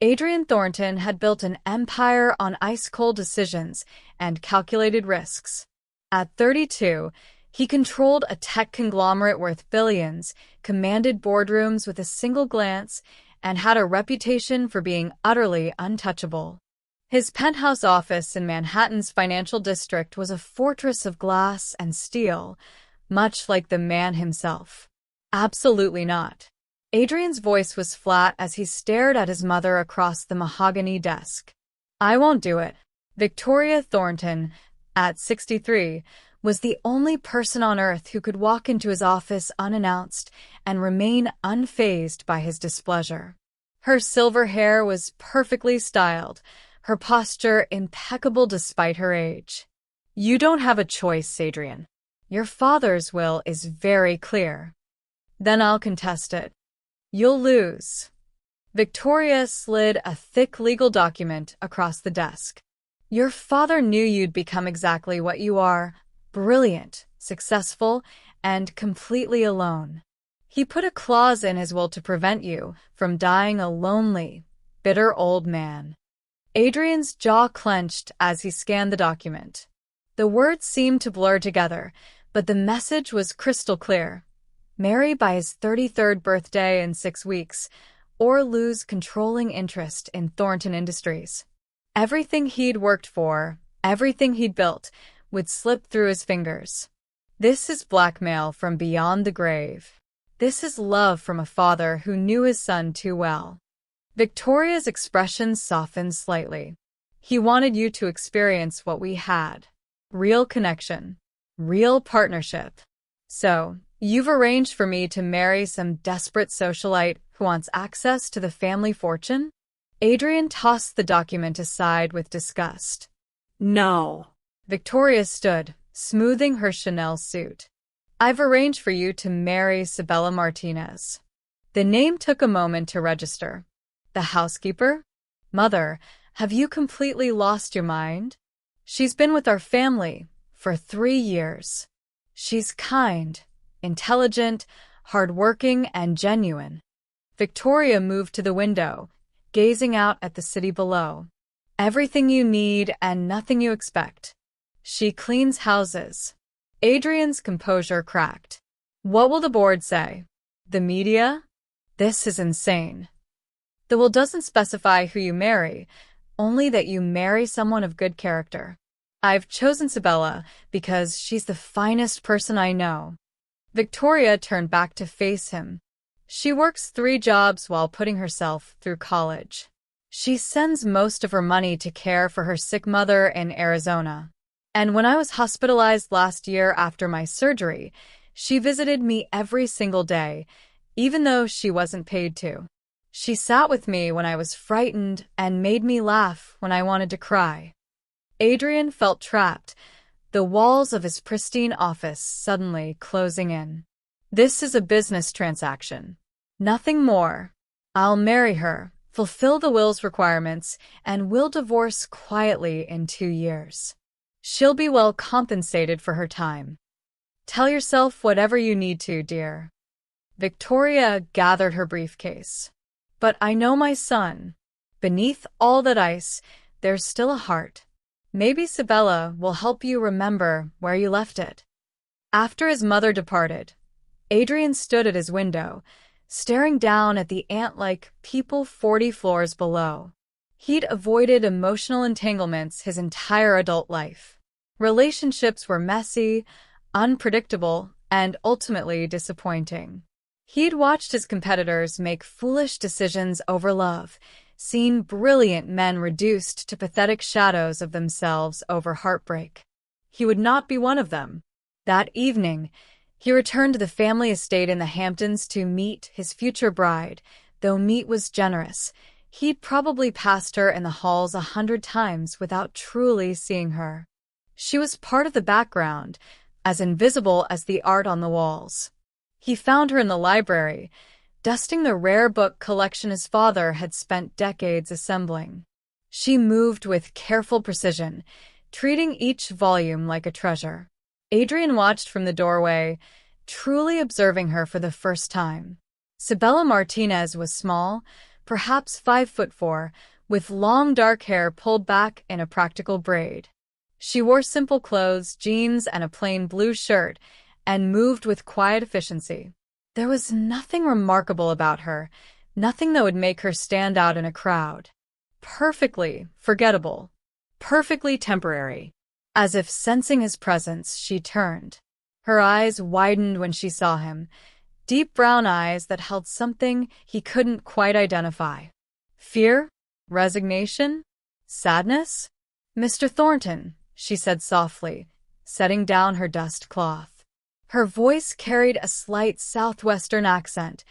Adrian Thornton had built an empire on ice-cold decisions and calculated risks. At 32, he controlled a tech conglomerate worth billions, commanded boardrooms with a single glance, and had a reputation for being utterly untouchable. His penthouse office in Manhattan's financial district was a fortress of glass and steel, much like the man himself. Absolutely not. Adrian's voice was flat as he stared at his mother across the mahogany desk. I won't do it. Victoria Thornton, at 63, was the only person on earth who could walk into his office unannounced and remain unfazed by his displeasure. Her silver hair was perfectly styled, her posture impeccable despite her age. You don't have a choice, Adrian. Your father's will is very clear. Then I'll contest it. You'll lose. Victoria slid a thick legal document across the desk. Your father knew you'd become exactly what you are, brilliant, successful, and completely alone. He put a clause in his will to prevent you from dying a lonely, bitter old man. Adrian's jaw clenched as he scanned the document. The words seemed to blur together, but the message was crystal clear. Marry by his 33rd birthday in 6 weeks, or lose controlling interest in Thornton Industries. Everything he'd worked for, everything he'd built, would slip through his fingers. This is blackmail from beyond the grave. This is love from a father who knew his son too well. Victoria's expression softened slightly. He wanted you to experience what we had. Real connection. Real partnership. So, you've arranged for me to marry some desperate socialite who wants access to the family fortune? Adrian tossed the document aside with disgust. No. Victoria stood, smoothing her Chanel suit. I've arranged for you to marry Sabella Martinez. The name took a moment to register. The housekeeper? Mother, have you completely lost your mind? She's been with our family for 3 years. She's kind, intelligent, hardworking, and genuine. Victoria moved to the window, gazing out at the city below. Everything you need and nothing you expect. She cleans houses. Adrian's composure cracked. What will the board say? The media? This is insane. The will doesn't specify who you marry, only that you marry someone of good character. I've chosen Sabella because she's the finest person I know. Victoria turned back to face him. She works 3 jobs while putting herself through college. She sends most of her money to care for her sick mother in Arizona. And when I was hospitalized last year after my surgery, she visited me every single day, even though she wasn't paid to. She sat with me when I was frightened and made me laugh when I wanted to cry. Adrian felt trapped, the walls of his pristine office suddenly closing in. This is a business transaction. Nothing more. I'll marry her, fulfill the will's requirements, and we'll divorce quietly in 2 years. She'll be well compensated for her time. Tell yourself whatever you need to, dear. Victoria gathered her briefcase. But I know my son. Beneath all that ice, there's still a heart. Maybe Sabella will help you remember where you left it. After his mother departed, Adrian stood at his window, staring down at the ant-like people 40 floors below. He'd avoided emotional entanglements his entire adult life. Relationships were messy, unpredictable, and ultimately disappointing. He'd watched his competitors make foolish decisions over love, seen brilliant men reduced to pathetic shadows of themselves over heartbreak. He would not be one of them. That evening, he returned to the family estate in the Hamptons to meet his future bride. Though meat was generous, he'd probably passed her in the halls 100 times without truly seeing her. She was part of the background, as invisible as the art on the walls. He found her in the library, dusting the rare book collection his father had spent decades assembling. She moved with careful precision, treating each volume like a treasure. Adrian watched from the doorway, truly observing her for the first time. Sabella Martinez was small, perhaps 5'4", with long dark hair pulled back in a practical braid. She wore simple clothes, jeans, and a plain blue shirt, and moved with quiet efficiency. There was nothing remarkable about her, nothing that would make her stand out in a crowd. Perfectly forgettable, perfectly temporary. As if sensing his presence, she turned. Her eyes widened when she saw him, deep brown eyes that held something he couldn't quite identify. Fear? Resignation? Sadness? "Mr. Thornton," she said softly, setting down her dust cloth. Her voice carried a slight southwestern accent,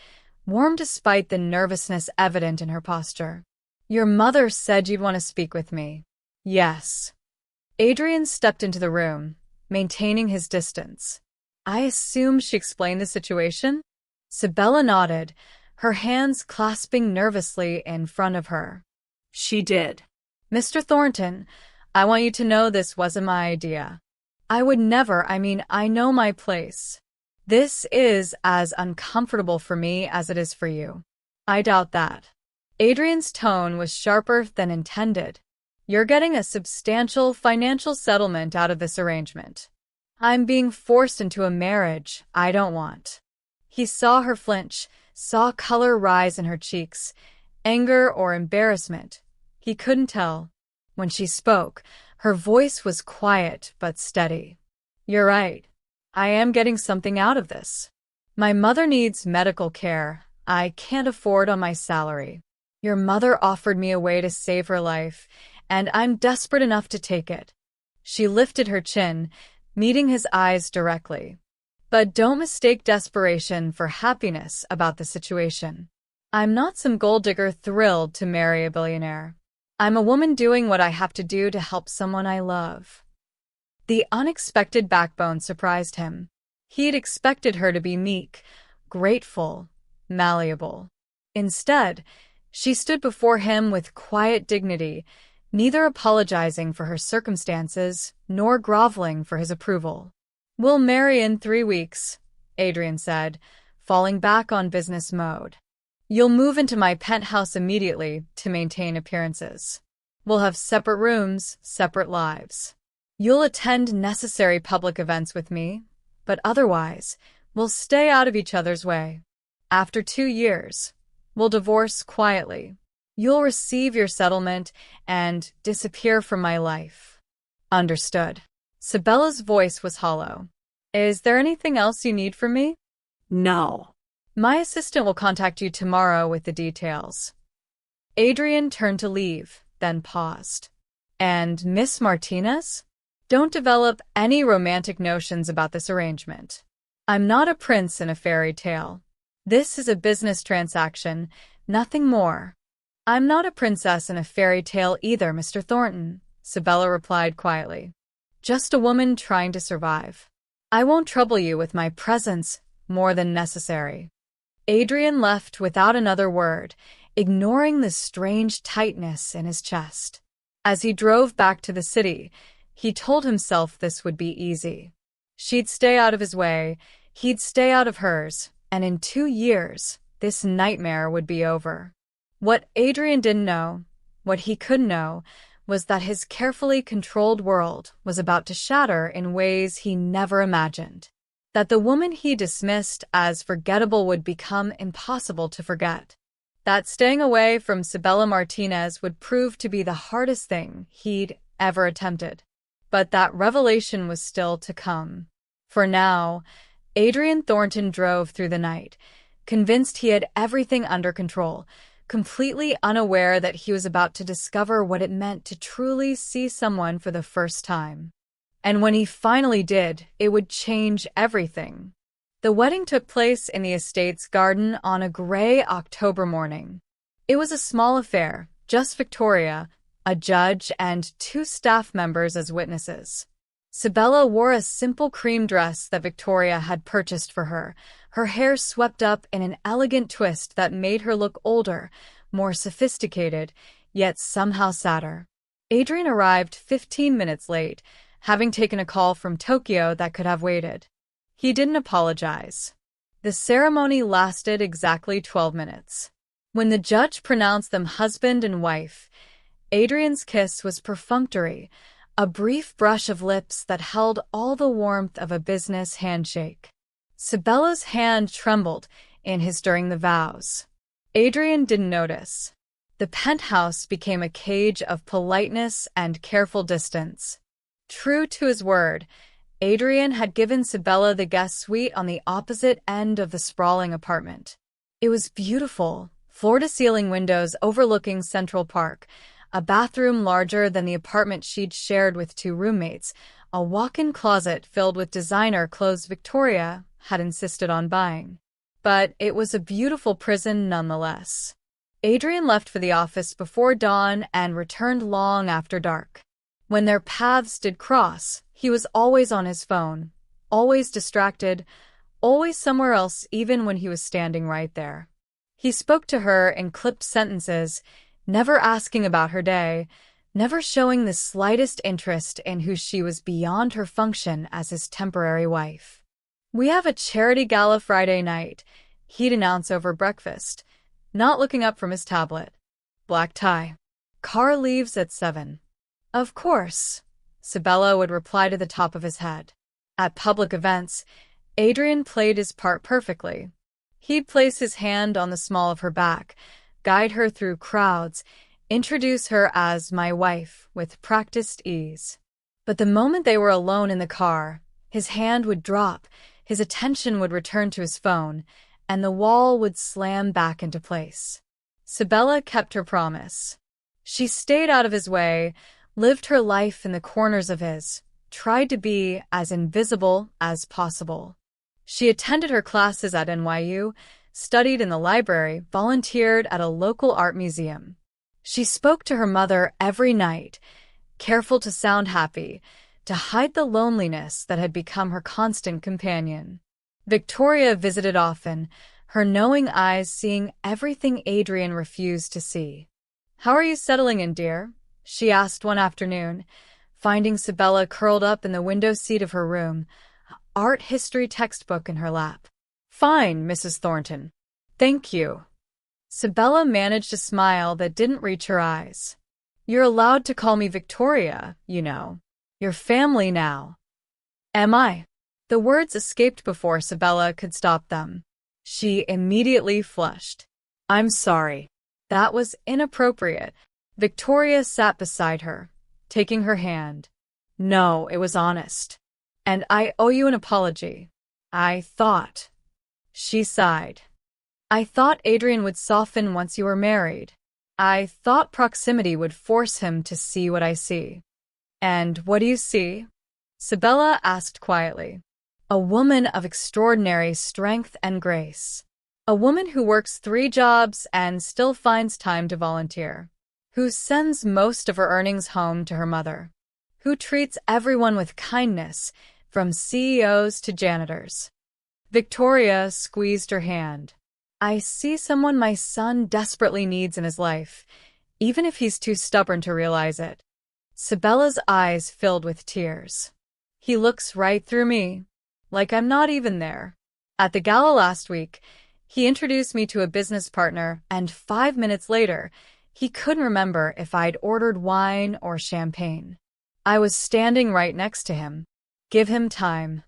warm despite the nervousness evident in her posture. "Your mother said you'd want to speak with me." "Yes." Adrian stepped into the room, maintaining his distance. "I assume she explained the situation?" Sabella nodded, her hands clasping nervously in front of her. "She did." "Mr. Thornton, I want you to know this wasn't my idea. I would never, I know my place. This is as uncomfortable for me as it is for you." "I doubt that." Adrian's tone was sharper than intended. "You're getting a substantial financial settlement out of this arrangement. I'm being forced into a marriage I don't want." He saw her flinch, saw color rise in her cheeks, anger or embarrassment. He couldn't tell. When she spoke, her voice was quiet but steady. "You're right. I am getting something out of this. My mother needs medical care I can't afford on my salary. Your mother offered me a way to save her life, and I'm desperate enough to take it." She lifted her chin, meeting his eyes directly. "But don't mistake desperation for happiness about the situation. I'm not some gold digger thrilled to marry a billionaire. I'm a woman doing what I have to do to help someone I love." The unexpected backbone surprised him. He'd expected her to be meek, grateful, malleable. Instead, she stood before him with quiet dignity, neither apologizing for her circumstances nor groveling for his approval. "We'll marry in 3 weeks," Adrian said, falling back on business mode. "You'll move into my penthouse immediately to maintain appearances. We'll have separate rooms, separate lives. You'll attend necessary public events with me, but otherwise, we'll stay out of each other's way. After 2 years, we'll divorce quietly. You'll receive your settlement and disappear from my life." "Understood." Sabella's voice was hollow. "Is there anything else you need from me?" "No." "My assistant will contact you tomorrow with the details." Adrian turned to leave, then paused. "And Miss Martinez? Don't develop any romantic notions about this arrangement. I'm not a prince in a fairy tale. This is a business transaction, nothing more." "I'm not a princess in a fairy tale either, Mr. Thornton," Sabella replied quietly. "Just a woman trying to survive. I won't trouble you with my presence more than necessary." Adrian left without another word, ignoring the strange tightness in his chest. As he drove back to the city, he told himself this would be easy. She'd stay out of his way, he'd stay out of hers, and in 2 years, this nightmare would be over. What Adrian didn't know, what he couldn't know, was that his carefully controlled world was about to shatter in ways he never imagined. That the woman he dismissed as forgettable would become impossible to forget. That staying away from Sabella Martinez would prove to be the hardest thing he'd ever attempted. But that revelation was still to come. For now, Adrian Thornton drove through the night, convinced he had everything under control, completely unaware that he was about to discover what it meant to truly see someone for the first time. And when he finally did, it would change everything. The wedding took place in the estate's garden on a gray October morning. It was a small affair, just Victoria, a judge, and 2 staff members as witnesses. Sabella wore a simple cream dress that Victoria had purchased for her, her hair swept up in an elegant twist that made her look older, more sophisticated, yet somehow sadder. Adrian arrived 15 minutes late, having taken a call from Tokyo that could have waited. He didn't apologize. The ceremony lasted exactly 12 minutes. When the judge pronounced them husband and wife, Adrian's kiss was perfunctory, a brief brush of lips that held all the warmth of a business handshake. Sabella's hand trembled in his during the vows. Adrian didn't notice. The penthouse became a cage of politeness and careful distance. True to his word, Adrian had given Sabella the guest suite on the opposite end of the sprawling apartment. It was beautiful, floor-to-ceiling windows overlooking Central Park, a bathroom larger than the apartment she'd shared with two roommates, a walk-in closet filled with designer clothes Victoria had insisted on buying. But it was a beautiful prison nonetheless. Adrian left for the office before dawn and returned long after dark. When their paths did cross, he was always on his phone, always distracted, always somewhere else even when he was standing right there. He spoke to her in clipped sentences, never asking about her day, never showing the slightest interest in who she was beyond her function as his temporary wife. "We have a charity gala Friday night," he'd announce over breakfast, not looking up from his tablet. "Black tie. Car leaves at 7. "Of course," Sabella would reply to the top of his head. At public events, Adrian played his part perfectly. He'd place his hand on the small of her back, guide her through crowds, introduce her as my wife with practiced ease. But the moment they were alone in the car, his hand would drop, his attention would return to his phone, and the wall would slam back into place. Sabella kept her promise. She stayed out of his way, lived her life in the corners of his, tried to be as invisible as possible. She attended her classes at NYU, studied in the library, volunteered at a local art museum. She spoke to her mother every night, careful to sound happy, to hide the loneliness that had become her constant companion. Victoria visited often, her knowing eyes seeing everything Adrian refused to see. "How are you settling in, dear?" she asked one afternoon, finding Sabella curled up in the window seat of her room, an art history textbook in her lap. "Fine, Mrs. Thornton. Thank you." Sabella managed a smile that didn't reach her eyes. "You're allowed to call me Victoria, you know. You're family now." "Am I?" The words escaped before Sabella could stop them. She immediately flushed. "I'm sorry. That was inappropriate." Victoria sat beside her, taking her hand. "No, it was honest. And I owe you an apology. I thought." She sighed. "I thought Adrian would soften once you were married. I thought proximity would force him to see what I see." "And what do you see?" Sabella asked quietly. "A woman of extraordinary strength and grace. A woman who works 3 jobs and still finds time to volunteer. Who sends most of her earnings home to her mother. Who treats everyone with kindness, from CEOs to janitors." Victoria squeezed her hand. "I see someone my son desperately needs in his life, even if he's too stubborn to realize it." Sabella's eyes filled with tears. "He looks right through me, like I'm not even there. At the gala last week, he introduced me to a business partner, and 5 minutes later, he couldn't remember if I'd ordered wine or champagne. I was standing right next to him. Give him time."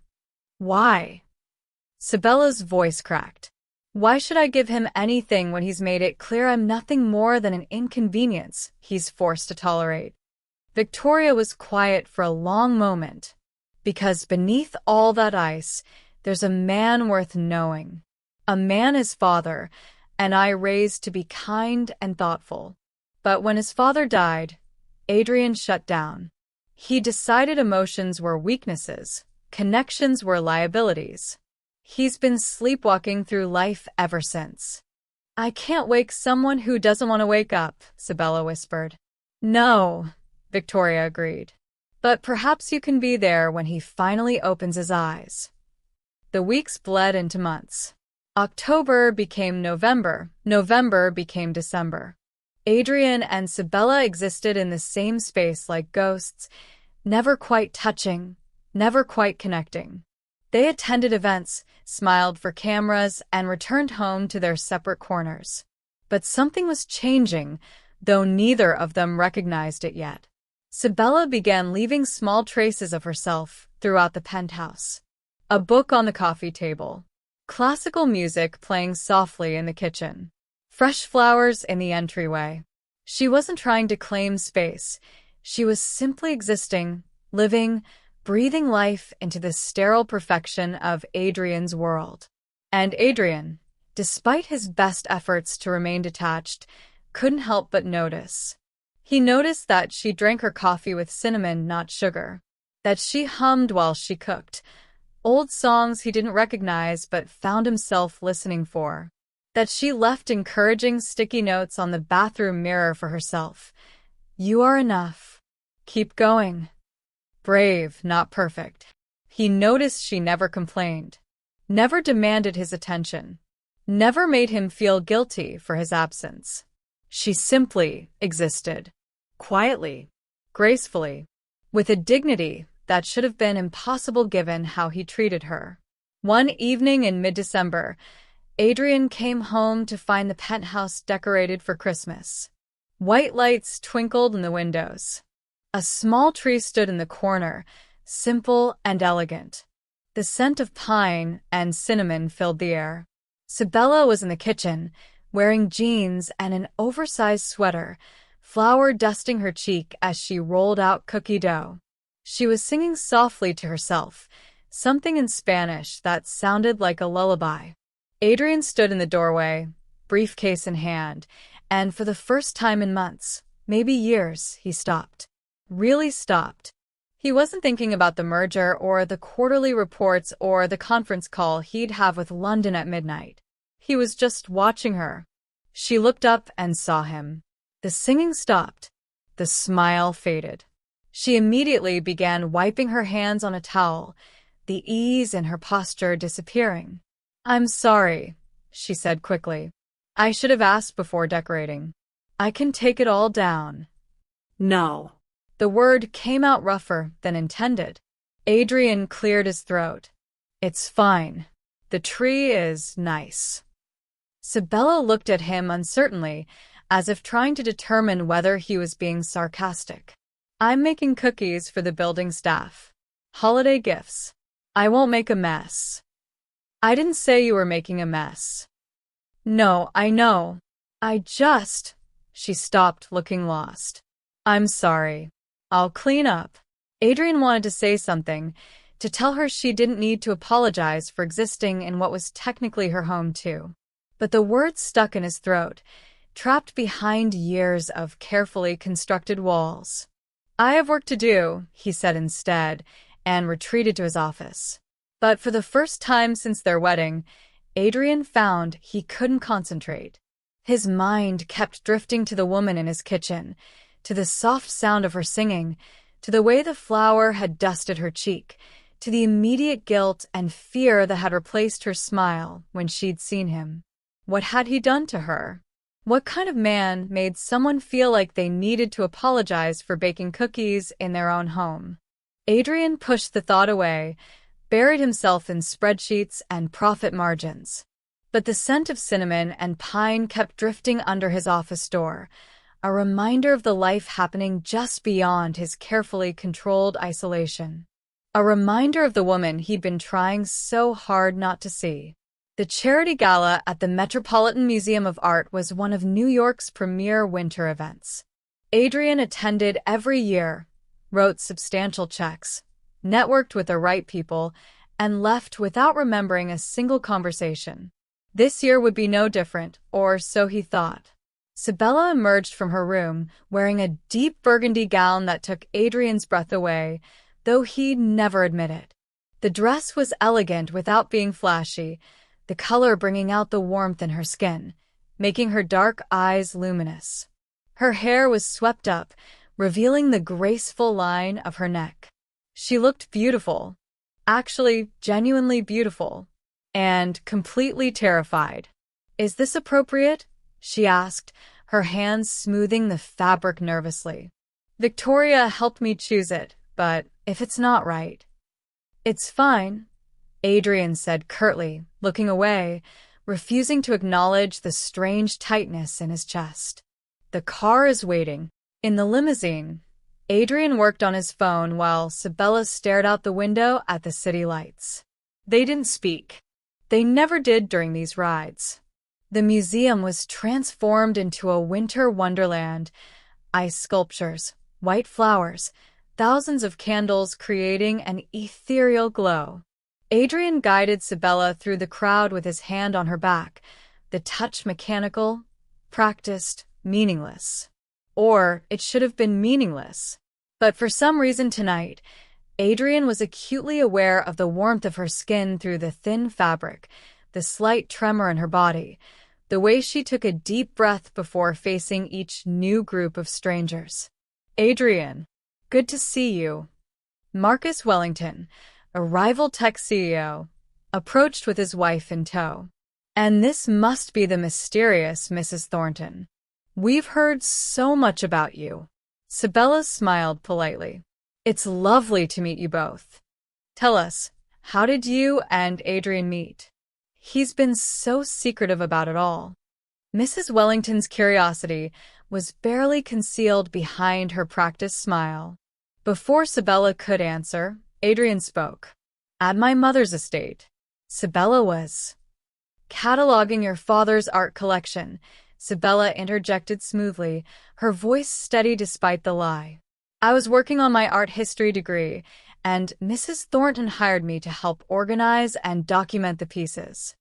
"Why?" Sabella's voice cracked. "Why should I give him anything when he's made it clear I'm nothing more than an inconvenience he's forced to tolerate?" Victoria was quiet for a long moment. "Because beneath all that ice, there's a man worth knowing. A man his father, and I raised to be kind and thoughtful. But when his father died, Adrian shut down. He decided emotions were weaknesses, connections were liabilities. He's been sleepwalking through life ever since." "I can't wake someone who doesn't want to wake up," Sabella whispered. "No," Victoria agreed. "But perhaps you can be there when he finally opens his eyes." The weeks bled into months. October became November, November became December. Adrian and Sabella existed in the same space like ghosts, never quite touching, never quite connecting. They attended events, smiled for cameras, and returned home to their separate corners. But something was changing, though neither of them recognized it yet. Sabella began leaving small traces of herself throughout the penthouse. A book on the coffee table. Classical music playing softly in the kitchen. Fresh flowers in the entryway. She wasn't trying to claim space. She was simply existing, living, breathing life into the sterile perfection of Adrian's world. And Adrian, despite his best efforts to remain detached, couldn't help but notice. He noticed that she drank her coffee with cinnamon, not sugar. That she hummed while she cooked. Old songs he didn't recognize but found himself listening for. That she left encouraging sticky notes on the bathroom mirror for herself. You are enough. Keep going. Brave, not perfect. He noticed she never complained. Never demanded his attention. Never made him feel guilty for his absence. She simply existed. Quietly. Gracefully. With a dignity that should have been impossible given how he treated her. One evening in mid-December, Adrian came home to find the penthouse decorated for Christmas. White lights twinkled in the windows. A small tree stood in the corner, simple and elegant. The scent of pine and cinnamon filled the air. Sabella was in the kitchen, wearing jeans and an oversized sweater, flour dusting her cheek as she rolled out cookie dough. She was singing softly to herself, something in Spanish that sounded like a lullaby. Adrian stood in the doorway, briefcase in hand, and for the first time in months, maybe years, he stopped. Really stopped. He wasn't thinking about the merger or the quarterly reports or the conference call he'd have with London at midnight. He was just watching her. She looked up and saw him. The singing stopped. The smile faded. She immediately began wiping her hands on a towel, the ease in her posture disappearing. I'm sorry, she said quickly. I should have asked before decorating. I can take it all down. No. The word came out rougher than intended. Adrian cleared his throat. It's fine. The tree is nice. Sabella looked at him uncertainly, as if trying to determine whether he was being sarcastic. I'm making cookies for the building staff. Holiday gifts. I won't make a mess. I didn't say you were making a mess. No, I know. She stopped, looking lost. I'm sorry. I'll clean up. Adrian wanted to say something, to tell her she didn't need to apologize for existing in what was technically her home too. But the words stuck in his throat, trapped behind years of carefully constructed walls. I have work to do, he said instead, and retreated to his office. But for the first time since their wedding, Adrian found he couldn't concentrate. His mind kept drifting to the woman in his kitchen, to the soft sound of her singing, to the way the flour had dusted her cheek, to the immediate guilt and fear that had replaced her smile when she'd seen him. What had he done to her? What kind of man made someone feel like they needed to apologize for baking cookies in their own home? Adrian pushed the thought away, buried himself in spreadsheets and profit margins. But the scent of cinnamon and pine kept drifting under his office door, a reminder of the life happening just beyond his carefully controlled isolation. A reminder of the woman he'd been trying so hard not to see. The charity gala at the Metropolitan Museum of Art was one of New York's premier winter events. Adrian attended every year, wrote substantial checks, networked with the right people, and left without remembering a single conversation. This year would be no different, or so he thought. Sabella emerged from her room, wearing a deep burgundy gown that took Adrian's breath away, though he'd never admit it. The dress was elegant without being flashy, the color bringing out the warmth in her skin, making her dark eyes luminous. Her hair was swept up, revealing the graceful line of her neck. She looked beautiful. Actually, genuinely beautiful. And completely terrified. Is this appropriate? She asked, her hands smoothing the fabric nervously. Victoria helped me choose it, but if it's not right. It's fine, Adrian said curtly, looking away, refusing to acknowledge the strange tightness in his chest. The car is waiting. In the limousine, Adrian worked on his phone while Sabella stared out the window at the city lights. They didn't speak. They never did during these rides. The museum was transformed into a winter wonderland. Ice sculptures, white flowers, thousands of candles creating an ethereal glow. Adrian guided Sabella through the crowd with his hand on her back, the touch mechanical, practiced, meaningless. Or it should have been meaningless. But for some reason tonight, Adrian was acutely aware of the warmth of her skin through the thin fabric, the slight tremor in her body, the way she took a deep breath before facing each new group of strangers. Adrian, good to see you. Marcus Wellington, a rival tech CEO, approached with his wife in tow. And this must be the mysterious Mrs. Thornton. We've heard so much about you. Sabella smiled politely. It's lovely to meet you both. Tell us, how did you and Adrian meet? He's been so secretive about it all. Mrs. Wellington's curiosity was barely concealed behind her practiced smile. Before Sabella could answer, Adrian spoke. At my mother's estate. Sabella was cataloging your father's art collection. Sabella interjected smoothly, her voice steady despite the lie. I was working on my art history degree, and Mrs. Thornton hired me to help organize and document the pieces.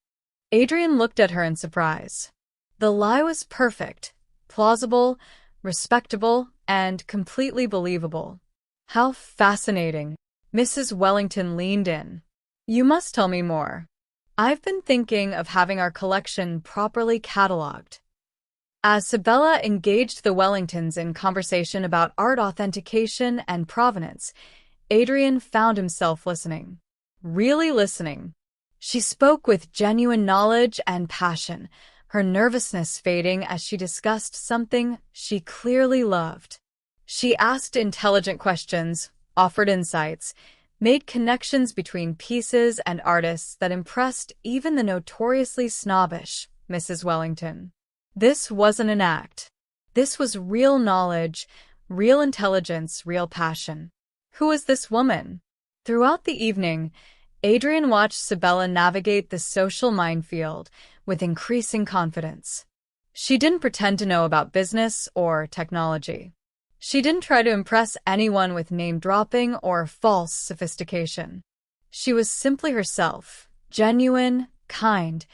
Adrian looked at her in surprise. The lie was perfect, plausible, respectable, and completely believable. How fascinating. Mrs. Wellington leaned in. You must tell me more. I've been thinking of having our collection properly cataloged. As Sabella engaged the Wellingtons in conversation about art authentication and provenance, Adrian found himself listening. Really listening. She spoke with genuine knowledge and passion, her nervousness fading as she discussed something she clearly loved. She asked intelligent questions, offered insights, made connections between pieces and artists that impressed even the notoriously snobbish Mrs. Wellington. This wasn't an act. This was real knowledge, real intelligence, real passion. Who was this woman? Throughout the evening, Adrian watched Sabella navigate the social minefield with increasing confidence. She didn't pretend to know about business or technology. She didn't try to impress anyone with name-dropping or false sophistication. She was simply herself, genuine, kind,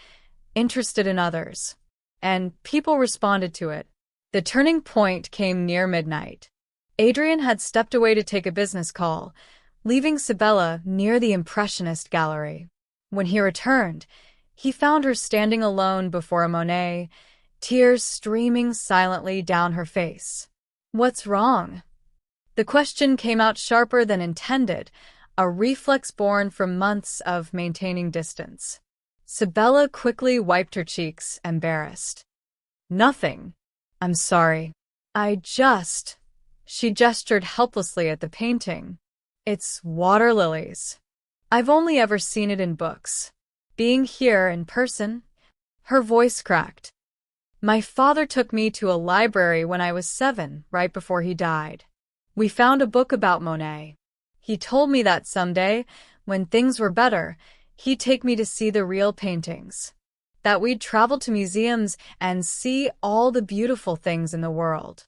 interested in others. And people responded to it. The turning point came near midnight. Adrian had stepped away to take a business call, leaving Sabella near the Impressionist gallery. When he returned, he found her standing alone before a Monet, tears streaming silently down her face. What's wrong? The question came out sharper than intended, a reflex born from months of maintaining distance. Sabella quickly wiped her cheeks, embarrassed. Nothing. I'm sorry. She gestured helplessly at the painting. It's water lilies. I've only ever seen it in books. Being here in person, her voice cracked. My father took me to a library when I was 7, right before he died. We found a book about Monet. He told me that someday, when things were better, he'd take me to see the real paintings. That we'd travel to museums and see all the beautiful things in the world.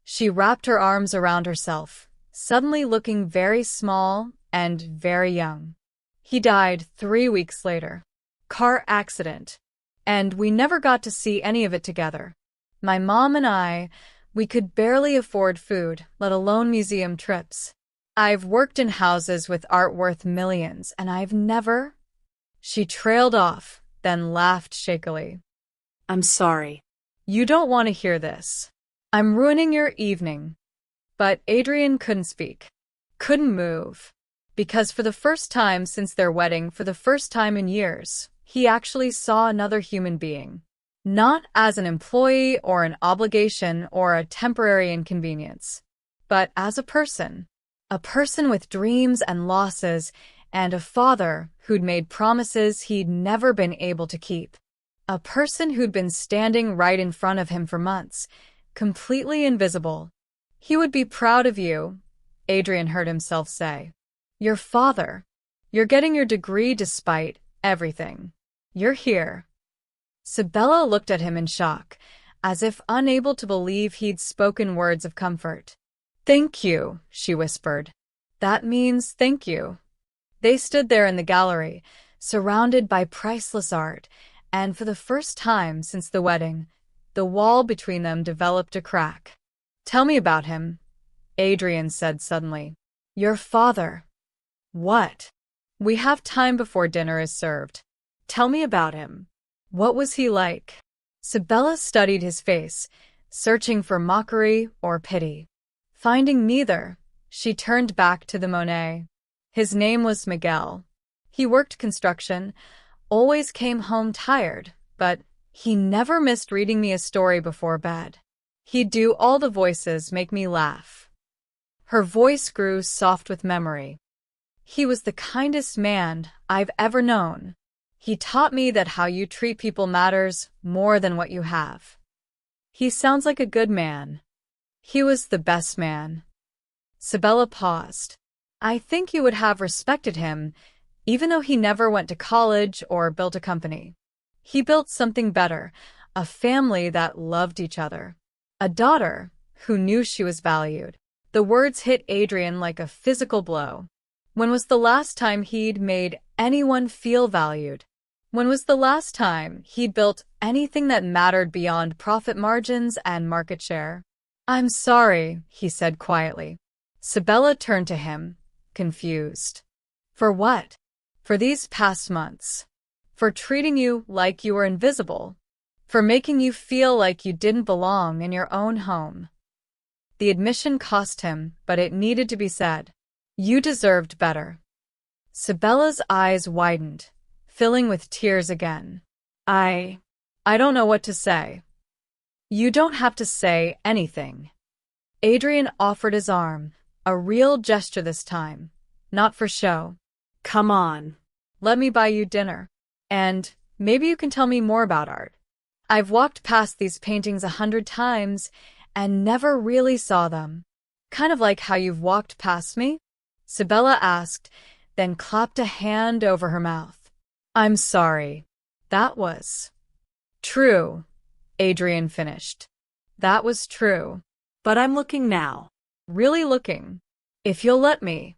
She wrapped her arms around herself, suddenly looking very small and very young. He died 3 weeks later. Car accident. And we never got to see any of it together. My mom and I, we could barely afford food, let alone museum trips. I've worked in houses with art worth millions, and I've never... She trailed off, then laughed shakily. I'm sorry. You don't want to hear this. I'm ruining your evening. But Adrian couldn't speak. Couldn't move. Because for the first time since their wedding, for the first time in years, he actually saw another human being. Not as an employee or an obligation or a temporary inconvenience, but as a person with dreams and losses, and a father who'd made promises he'd never been able to keep. A person who'd been standing right in front of him for months, completely invisible. He would be proud of you, Adrian heard himself say. Your father. You're getting your degree despite everything. You're here. Sabella looked at him in shock, as if unable to believe he'd spoken words of comfort. Thank you, she whispered. That means thank you. They stood there in the gallery, surrounded by priceless art, and for the first time since the wedding, the wall between them developed a crack. Tell me about him, Adrian said suddenly. Your father. What? We have time before dinner is served. Tell me about him. What was he like? Sabella studied his face, searching for mockery or pity. Finding neither, she turned back to the Monet. His name was Miguel. He worked construction, always came home tired, but he never missed reading me a story before bed. He'd do all the voices, make me laugh. Her voice grew soft with memory. He was the kindest man I've ever known. He taught me that how you treat people matters more than what you have. He sounds like a good man. He was the best man. Sabella paused. I think you would have respected him, even though he never went to college or built a company. He built something better, a family that loved each other. A daughter who knew she was valued. The words hit Adrian like a physical blow. When was the last time he'd made anyone feel valued? When was the last time he'd built anything that mattered beyond profit margins and market share? I'm sorry, he said quietly. Sabella turned to him, confused. For what? For these past months. For treating you like you were invisible. For making you feel like you didn't belong in your own home. The admission cost him, but it needed to be said. You deserved better. Sabella's eyes widened, filling with tears again. I don't know what to say. You don't have to say anything. Adrian offered his arm, a real gesture this time, not for show. Come on. Let me buy you dinner. And maybe you can tell me more about art. I've walked past these paintings 100 times and never really saw them. Kind of like how you've walked past me? Sabella asked, then clapped a hand over her mouth. I'm sorry. That was true, Adrian finished. That was true. But I'm looking now. Really looking. If you'll let me.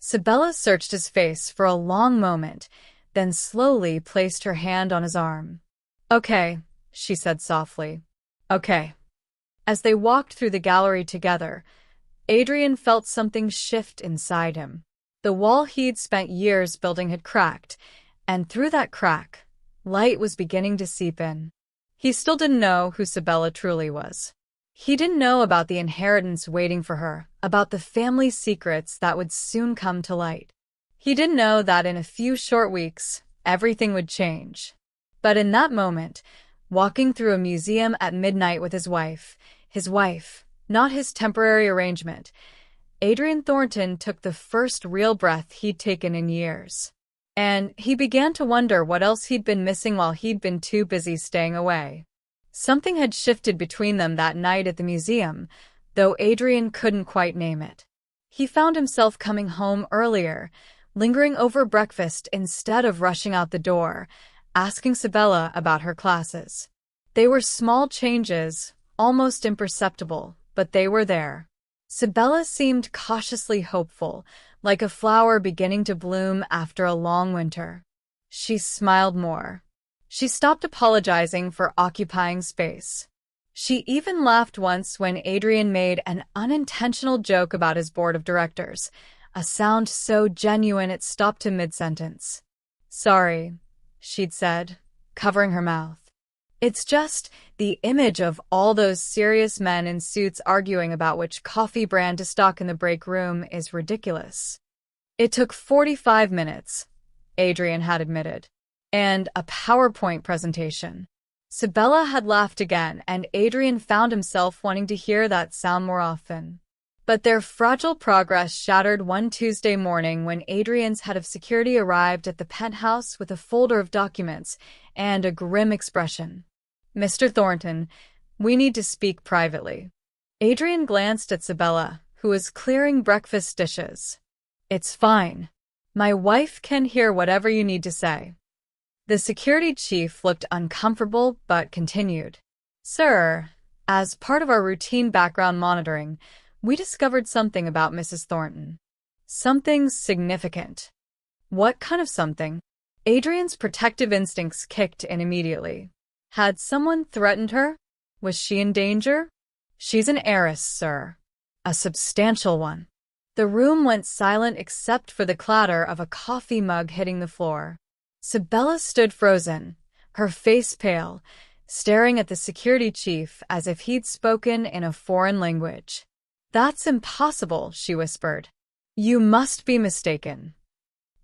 Sabella searched his face for a long moment, then slowly placed her hand on his arm. Okay, she said softly. Okay. As they walked through the gallery together, Adrian felt something shift inside him. The wall he'd spent years building had cracked, and through that crack, light was beginning to seep in. He still didn't know who Sabella truly was. He didn't know about the inheritance waiting for her, about the family secrets that would soon come to light. He didn't know that in a few short weeks, everything would change. But in that moment, walking through a museum at midnight with his wife, not his temporary arrangement, Adrian Thornton took the first real breath he'd taken in years. And he began to wonder what else he'd been missing while he'd been too busy staying away. Something had shifted between them that night at the museum, though Adrian couldn't quite name it. He found himself coming home earlier, lingering over breakfast instead of rushing out the door, asking Sabella about her classes. They were small changes, almost imperceptible, but they were there. Sabella seemed cautiously hopeful, like a flower beginning to bloom after a long winter. She smiled more. She stopped apologizing for occupying space. She even laughed once when Adrian made an unintentional joke about his board of directors, a sound so genuine it stopped him mid-sentence. Sorry, she'd said, covering her mouth. It's just the image of all those serious men in suits arguing about which coffee brand to stock in the break room is ridiculous. It took 45 minutes, Adrian had admitted, and a PowerPoint presentation. Sabella had laughed again, and Adrian found himself wanting to hear that sound more often. But their fragile progress shattered one Tuesday morning when Adrian's head of security arrived at the penthouse with a folder of documents and a grim expression. "Mr. Thornton, we need to speak privately." Adrian glanced at Sabella, who was clearing breakfast dishes. "It's fine. My wife can hear whatever you need to say." The security chief looked uncomfortable but continued. "Sir, as part of our routine background monitoring, we discovered something about Mrs. Thornton. Something significant." "What kind of something?" Adrian's protective instincts kicked in immediately. Had someone threatened her? Was she in danger? "She's an heiress, sir. A substantial one." The room went silent except for the clatter of a coffee mug hitting the floor. Sabella stood frozen, her face pale, staring at the security chief as if he'd spoken in a foreign language. "That's impossible," she whispered. "You must be mistaken."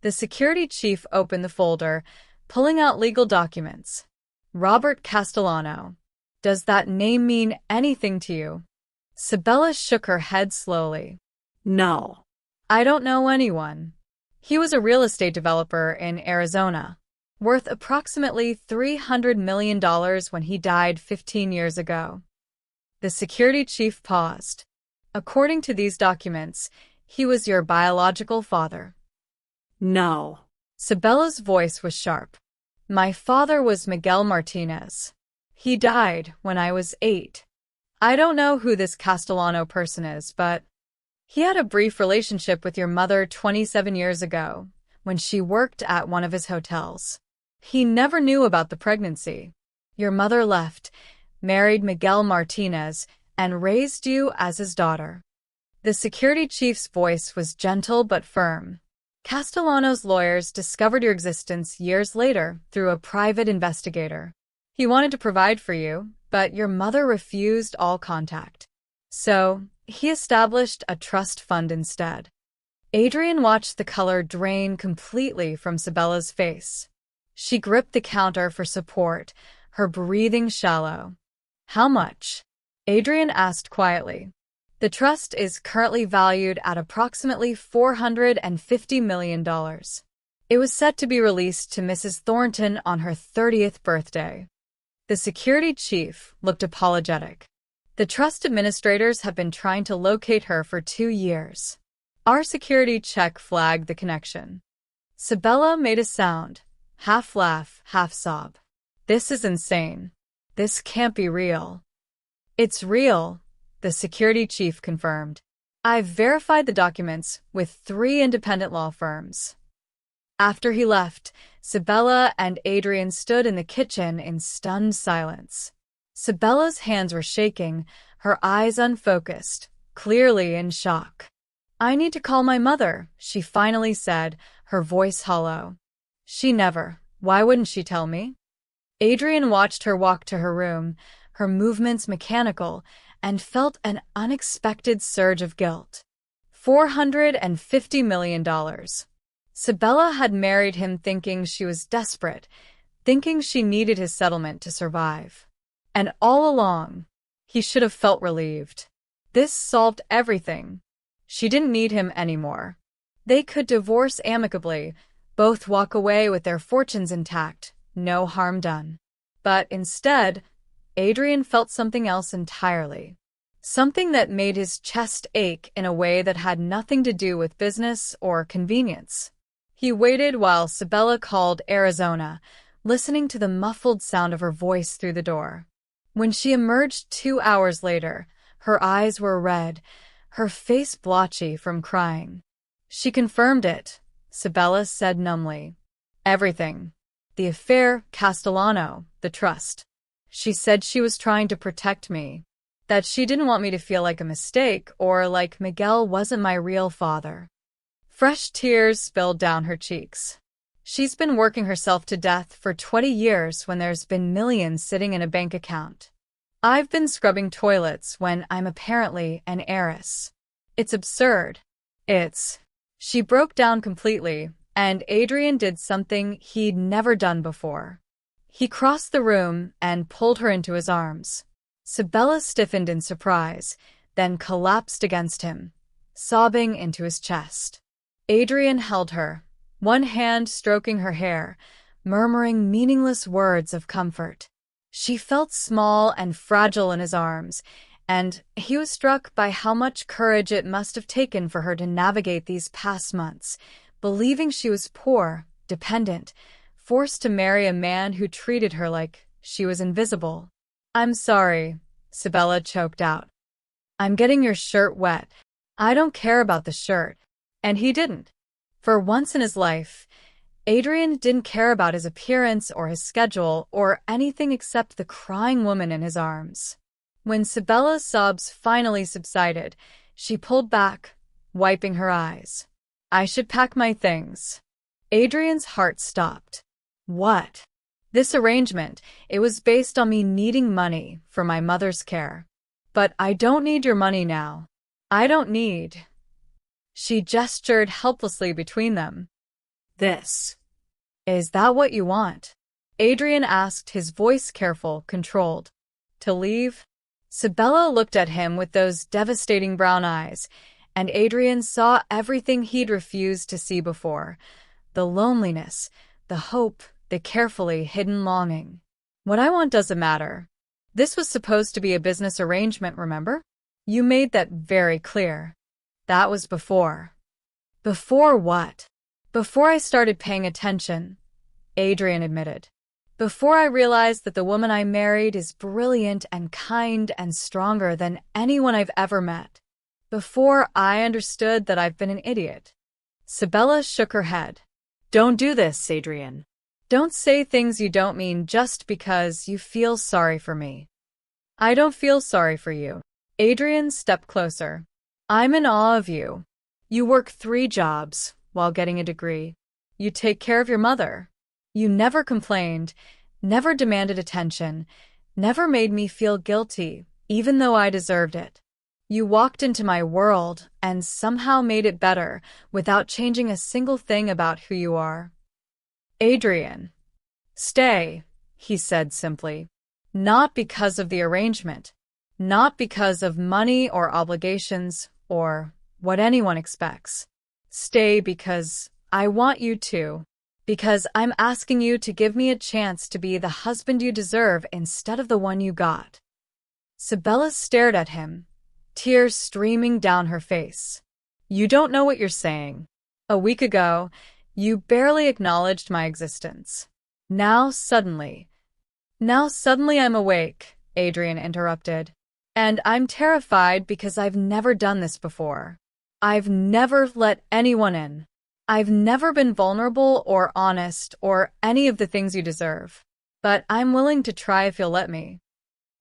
The security chief opened the folder, pulling out legal documents. "Robert Castellano. Does that name mean anything to you?" Sabella shook her head slowly. "No. I don't know anyone. He was a real estate developer in Arizona, worth approximately $300 million when he died 15 years ago." The security chief paused. "According to these documents, he was your biological father." "No." Sabella's voice was sharp. "My father was Miguel Martinez. He died when I was 8. I don't know who this Castellano person is, but he had a brief relationship with your mother 27 years ago, when she worked at one of his hotels. He never knew about the pregnancy. Your mother left, married Miguel Martinez, and raised you as his daughter." The security chief's voice was gentle but firm. "Castellano's lawyers discovered your existence years later through a private investigator. He wanted to provide for you, but your mother refused all contact. So, he established a trust fund instead." Adrian watched the color drain completely from Sabella's face. She gripped the counter for support, her breathing shallow. "How much?" Adrian asked quietly. "The trust is currently valued at approximately $450 million. It was set to be released to Mrs. Thornton on her 30th birthday." The security chief looked apologetic. "The trust administrators have been trying to locate her for 2 years. Our security check flagged the connection." Sabella made a sound, half laugh, half sob. "This is insane. This can't be real." "It's real," the security chief confirmed. "I've verified the documents with 3 independent law firms." After he left, Sabella and Adrian stood in the kitchen in stunned silence. Sabella's hands were shaking, her eyes unfocused, clearly in shock. "I need to call my mother," she finally said, her voice hollow. "She never. Why wouldn't she tell me?" Adrian watched her walk to her room, her movements mechanical, and felt an unexpected surge of guilt. $450 million. Sabella had married him thinking she was desperate, thinking she needed his settlement to survive. And all along, he should have felt relieved. This solved everything. She didn't need him anymore. They could divorce amicably, both walk away with their fortunes intact, no harm done. But instead, Adrian felt something else entirely. Something that made his chest ache in a way that had nothing to do with business or convenience. He waited while Sabella called Arizona, listening to the muffled sound of her voice through the door. When she emerged 2 hours later, her eyes were red, her face blotchy from crying. "She confirmed it," Sabella said numbly. "Everything. The affair, Castellano, the trust. She said she was trying to protect me, that she didn't want me to feel like a mistake or like Miguel wasn't my real father." Fresh tears spilled down her cheeks. She's been working herself to death for 20 years when there's been millions sitting in a bank account. I've been scrubbing toilets when I'm apparently an heiress. It's absurd. She broke down completely, and Adrian did something he'd never done before. He crossed the room and pulled her into his arms. Sabella stiffened in surprise, then collapsed against him, sobbing into his chest. Adrian held her, one hand stroking her hair, murmuring meaningless words of comfort. She felt small and fragile in his arms, and he was struck by how much courage it must have taken for her to navigate these past months, believing she was poor, dependent, forced to marry a man who treated her like she was invisible. "I'm sorry," Sabella choked out. "I'm getting your shirt wet. I don't care about the shirt." And he didn't. For once in his life, Adrian didn't care about his appearance or his schedule or anything except the crying woman in his arms. When Sabella's sobs finally subsided, she pulled back, wiping her eyes. "I should pack my things." Adrian's heart stopped. What? This arrangement, it was based on me needing money for my mother's care. But I don't need your money now. I don't need. She gestured helplessly between them. "This. Is that what you want?" Adrian asked, his voice careful, controlled. "To leave?" Sabella looked at him with those devastating brown eyes, and Adrian saw everything he'd refused to see before. The loneliness, the hope, the carefully hidden longing. "What I want doesn't matter. This was supposed to be a business arrangement, remember? You made that very clear." "That was before." "Before what?" "Before I started paying attention," Adrian admitted. "Before I realized that the woman I married is brilliant and kind and stronger than anyone I've ever met. Before I understood that I've been an idiot." Sabella shook her head. "Don't do this, Adrian. Don't say things you don't mean just because you feel sorry for me." "I don't feel sorry for you." Adrian stepped closer. "I'm in awe of you. You work 3 jobs while getting a degree. You take care of your mother. You never complained, never demanded attention, never made me feel guilty, even though I deserved it. You walked into my world and somehow made it better without changing a single thing about who you are." "Adrian, stay," he said simply. "Not because of the arrangement, not because of money or obligations or what anyone expects. Stay because I want you to. Because I'm asking you to give me a chance to be the husband you deserve instead of the one you got." Sabella stared at him, tears streaming down her face. "You don't know what you're saying. A week ago, you barely acknowledged my existence. Now suddenly I'm awake," Adrian interrupted. "And I'm terrified because I've never done this before. I've never let anyone in. I've never been vulnerable or honest or any of the things you deserve. But I'm willing to try if you'll let me."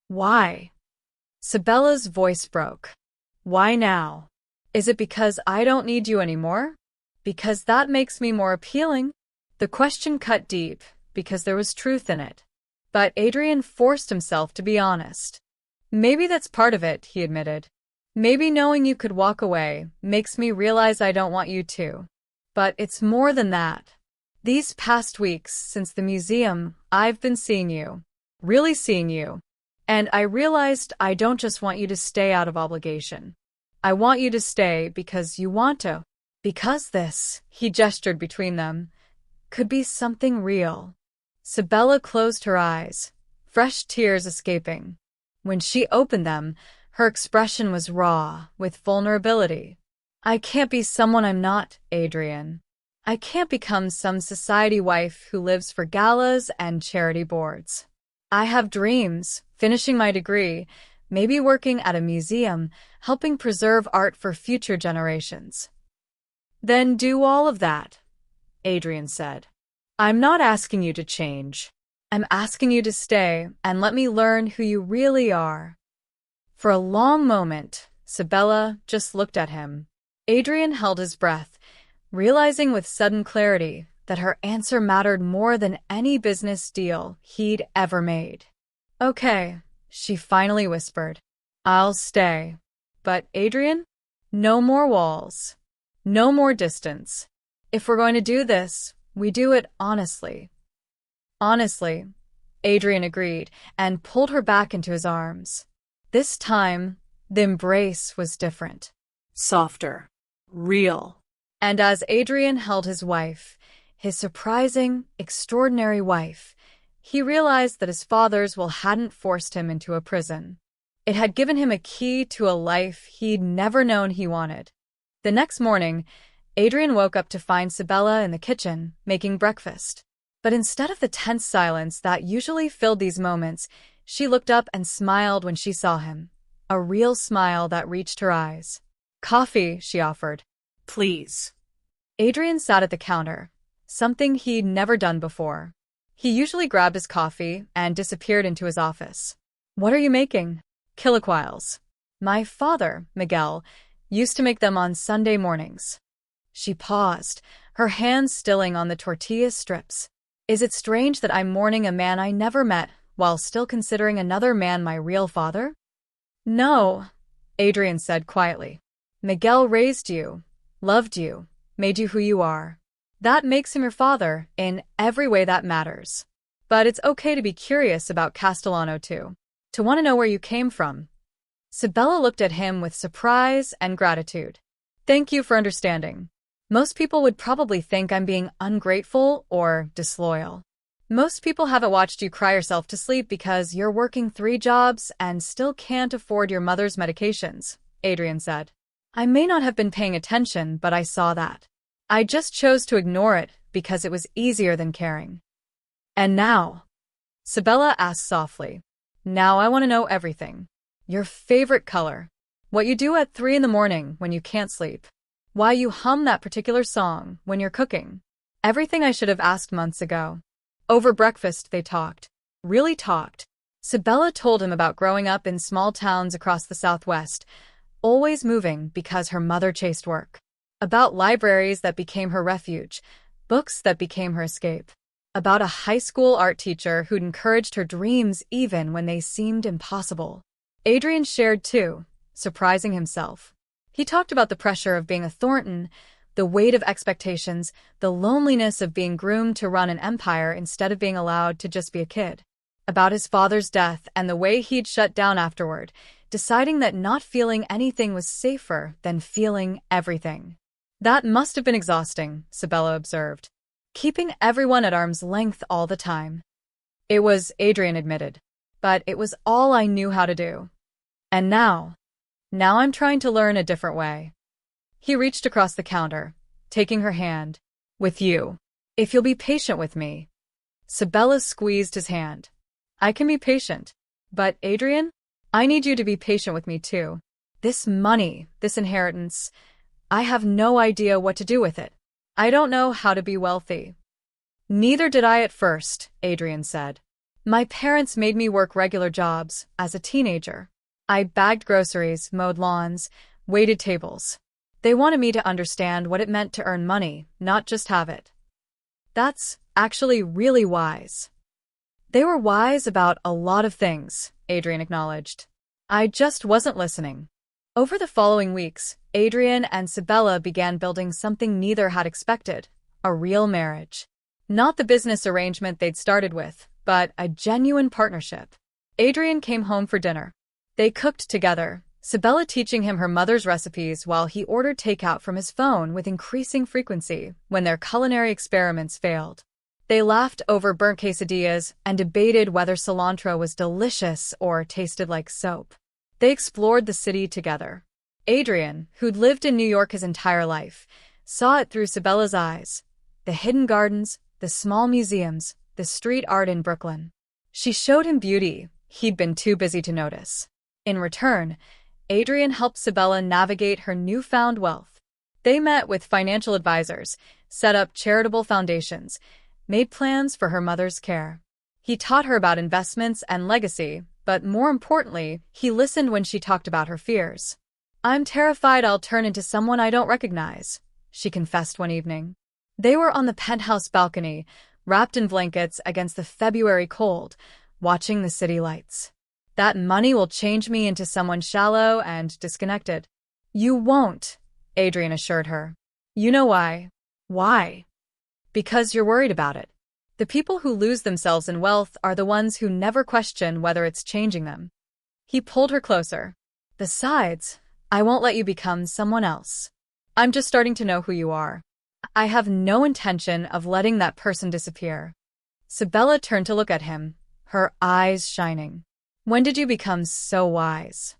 "Why?" Sabella's voice broke. "Why now? Is it because I don't need you anymore? Because that makes me more appealing?" The question cut deep because there was truth in it. But Adrian forced himself to be honest. "Maybe that's part of it," he admitted. "Maybe knowing you could walk away makes me realize I don't want you to. But it's more than that. These past weeks since the museum, I've been seeing you. Really seeing you. And I realized I don't just want you to stay out of obligation. I want you to stay because you want to. Because this," he gestured between them, "could be something real." Sabella closed her eyes, fresh tears escaping. When she opened them, her expression was raw, with vulnerability. "I can't be someone I'm not, Adrian. I can't become some society wife who lives for galas and charity boards. I have dreams, finishing my degree, maybe working at a museum, helping preserve art for future generations." "Then do all of that," Adrian said. "I'm not asking you to change. I'm asking you to stay and let me learn who you really are." For a long moment, Sabella just looked at him. Adrian held his breath, realizing with sudden clarity that her answer mattered more than any business deal he'd ever made. "Okay," she finally whispered. "I'll stay. But Adrian, no more walls. No more distance. If we're going to do this, we do it honestly." "Honestly," Adrian agreed and pulled her back into his arms. This time, The embrace was different. Softer. Real. And as Adrian held his wife, his surprising, extraordinary wife, he realized that his father's will hadn't forced him into a prison. It had given him a key to a life he'd never known he wanted. The next morning, Adrian woke up to find Sabella in the kitchen, making breakfast. But instead of the tense silence that usually filled these moments, she looked up and smiled when she saw him. A real smile that reached her eyes. "Coffee," she offered. Please. Adrian sat at the counter, something he'd never done before. He usually grabbed his coffee and disappeared into his office. "What are you making?" "Chilaquiles. My father, Miguel, used to make them on Sunday mornings." She paused, her hands stilling on the tortilla strips. "Is it strange that I'm mourning a man I never met while still considering another man my real father?" "No," Adrian said quietly. "Miguel raised you, loved you, made you who you are. That makes him your father in every way that matters. But it's okay to be curious about Castellano too, to want to know where you came from." Sabella looked at him with surprise and gratitude. "Thank you for understanding. Most people would probably think I'm being ungrateful or disloyal. Most people haven't watched you cry yourself to sleep because you're working 3 jobs and still can't afford your mother's medications," Adrian said. "I may not have been paying attention, but I saw that. I just chose to ignore it because it was easier than caring." "And now?" Sabella asked softly. "Now I want to know everything. Your favorite color. What you do at 3 in the morning when you can't sleep. Why you hum that particular song when you're cooking. Everything I should have asked months ago." Over breakfast they talked. Really talked. Sabella told him about growing up in small towns across the Southwest, always moving because her mother chased work. About libraries that became her refuge, books that became her escape. About a high school art teacher who'd encouraged her dreams even when they seemed impossible. Adrian shared too, surprising himself. He talked about the pressure of being a Thornton, the weight of expectations, the loneliness of being groomed to run an empire instead of being allowed to just be a kid. About his father's death and the way he'd shut down afterward, deciding that not feeling anything was safer than feeling everything. "That must have been exhausting," Sabella observed. "Keeping everyone at arm's length all the time." "It was," Adrian admitted. "But it was all I knew how to do. And now I'm trying to learn a different way." He reached across the counter, taking her hand. "With you. If you'll be patient with me." Sabella squeezed his hand. "I can be patient. But, Adrian, I need you to be patient with me too. This money, this inheritance, I have no idea what to do with it. I don't know how to be wealthy." "Neither did I at first," Adrian said. "My parents made me work regular jobs as a teenager. I bagged groceries, mowed lawns, waited tables. They wanted me to understand what it meant to earn money, not just have it." "That's actually really wise." "They were wise about a lot of things," Adrian acknowledged. "I just wasn't listening." Over the following weeks, Adrian and Sabella began building something neither had expected, a real marriage. Not the business arrangement they'd started with, but a genuine partnership. Adrian came home for dinner. They cooked together, Sabella teaching him her mother's recipes while he ordered takeout from his phone with increasing frequency when their culinary experiments failed. They laughed over burnt quesadillas and debated whether cilantro was delicious or tasted like soap. They explored the city together. Adrian, who'd lived in New York his entire life, saw it through Sabella's eyes. The hidden gardens, the small museums, the street art in Brooklyn. She showed him beauty he'd been too busy to notice. In return, Adrian helped Sabella navigate her newfound wealth. They met with financial advisors, set up charitable foundations, made plans for her mother's care. He taught her about investments and legacy, but more importantly, he listened when she talked about her fears. "I'm terrified I'll turn into someone I don't recognize," she confessed one evening. They were on the penthouse balcony, wrapped in blankets against the February cold, watching the city lights. "That money will change me into someone shallow and disconnected." "You won't," Adrian assured her. "You know why." "Why?" "Because you're worried about it. The people who lose themselves in wealth are the ones who never question whether it's changing them." He pulled her closer. Besides, I won't let you become someone else. I'm just starting to know who you are. I have no intention of letting that person disappear. Sabella turned to look at him, her eyes shining. When did you become so wise?